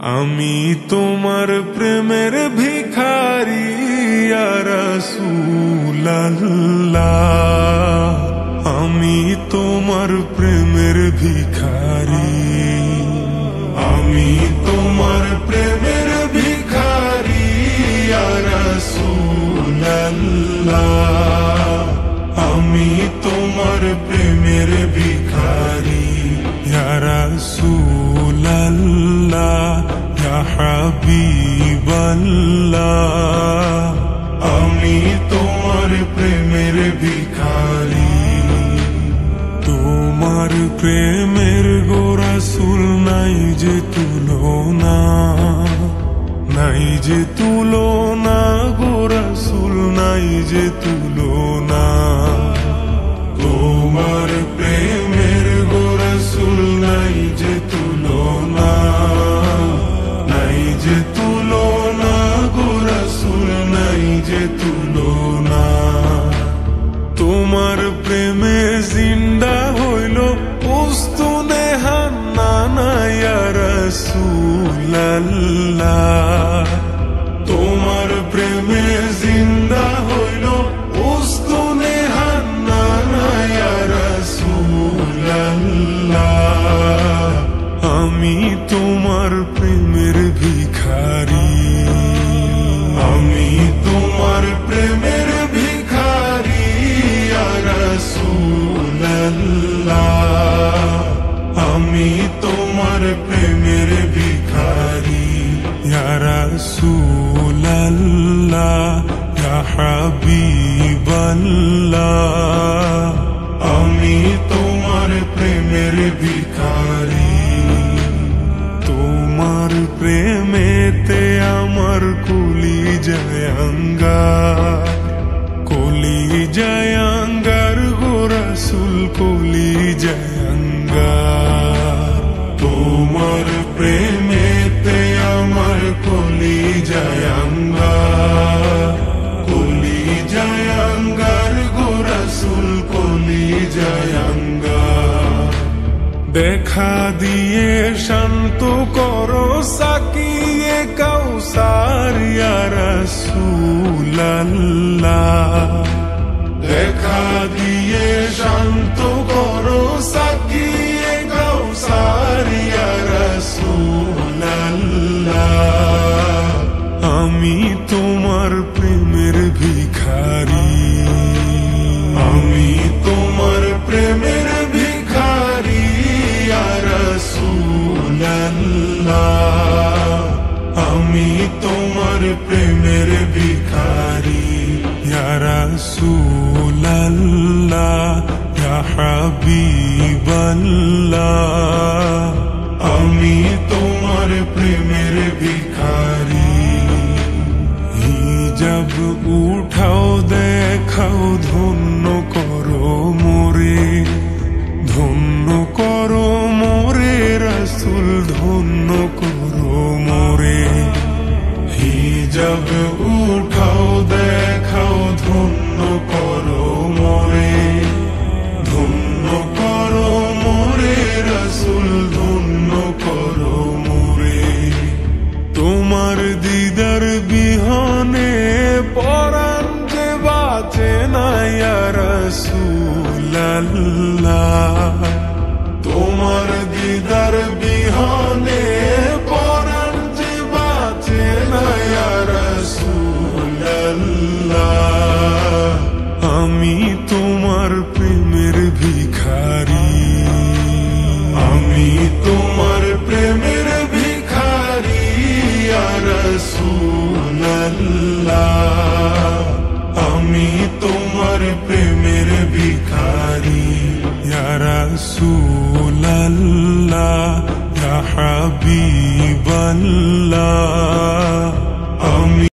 আমি তোমার প্রেমের ভিখারি ইয়া রাসূলুল্লাহ, আমি তোমার প্রেমের ভিখারি, আমি তোমার প্রেমের ভিখারি ইয়া রাসূলুল্লাহ, আমি তোমার প্রেমের ভিখারি ইয়া রাসূলুল্লাহ, ইয়া হাবিবাল্লাহ, আমি তোমার প্রেমের ভিখারি। তোমার প্রেমের গো রাসূল নাই যে তুলনা, নাই যে তুলনা গো রাসূল, নাই যে তুলনা। তোমার প্রেমের গো রাসূল নাই যে তুলনা, নাই যে তুলনা গো রাসূল, নাই যে তুলনা। তোমার প্রেমে জিন্দা হইল উস্তুনে হান্নানা ইয়া রাসূলুল্লাহ, তোমার প্রেমে জিন্দা হইল উস্তুনে হান্নানা ইয়া রাসূলুল্লাহ, আমি তোমার প্রেমের ভিখারি, আমি তোমার প্রেমের ভিখারি ইয়া রাসূলুল্লাহ, আমি তোমার প্রেমের ভিখারি ইয়া রাসূলুল্লাহ, ইয়া হাবিবাল্লাহ, আমি তোমার প্রেমের ভিখারি। তোমার প্রেমেতে আমার কলিজায় আঙ্গার, কলিজায় আঙ্গার গো রাসূল, কলিজায় আঙ্গার। তোমার প্রেমেতে আমার কলিজায় আঙ্গার, কলিজায় আঙ্গার গো রাসূল, কলিজায় আঙ্গার। দেখা দিয়ে শান্ত করো সাকিয়ে কাউসার ইয়া রাসূলুল্লাহ, দেখা দিয়ে শান্ত করো সাকিয়ে কাউসার ইয়া রাসূলুল্লাহ, আমি তোমার প্রেমের ভিখারি, আমি তোমার প্রেমের ভিখারি ইয়া রাসূলুল্লাহ, আমি তোমার প্রেমের ভিখারি ইয়া রাসূলুল্লাহ, ইয়া হাবিবাল্লাহ, আমি তোমার প্রেমের ভিখারি। হিজাব উঠাও দেখাও ধন্য করো মোরে, ধন্য করো মোরে রাসূল, ধন্য করো মোরে। হিজাব উঠাও দেখাও ধন্য করো মোরে, ধন্য করো মোরে রাসূল, ধন্য করো মোরে। তোমার দিদার বিহনে পরাণ যে বাঁচে না ইয়া রাসূলুল্লাহ, তোমার দিদার বিহনে পরাণ যে বাঁচে না ইয়া রাসূলুল্লাহ, আমি তোমার প্রেমের ভিখারি, আমি তোমার প্রেমের ভিখারি ইয়া রাসূলুল্লাহ, আমি তোমার প্রেমের ভিখারি ইয়া রাসূলুল্লাহ, ইয়া হাবিবাল্লাহ, আমি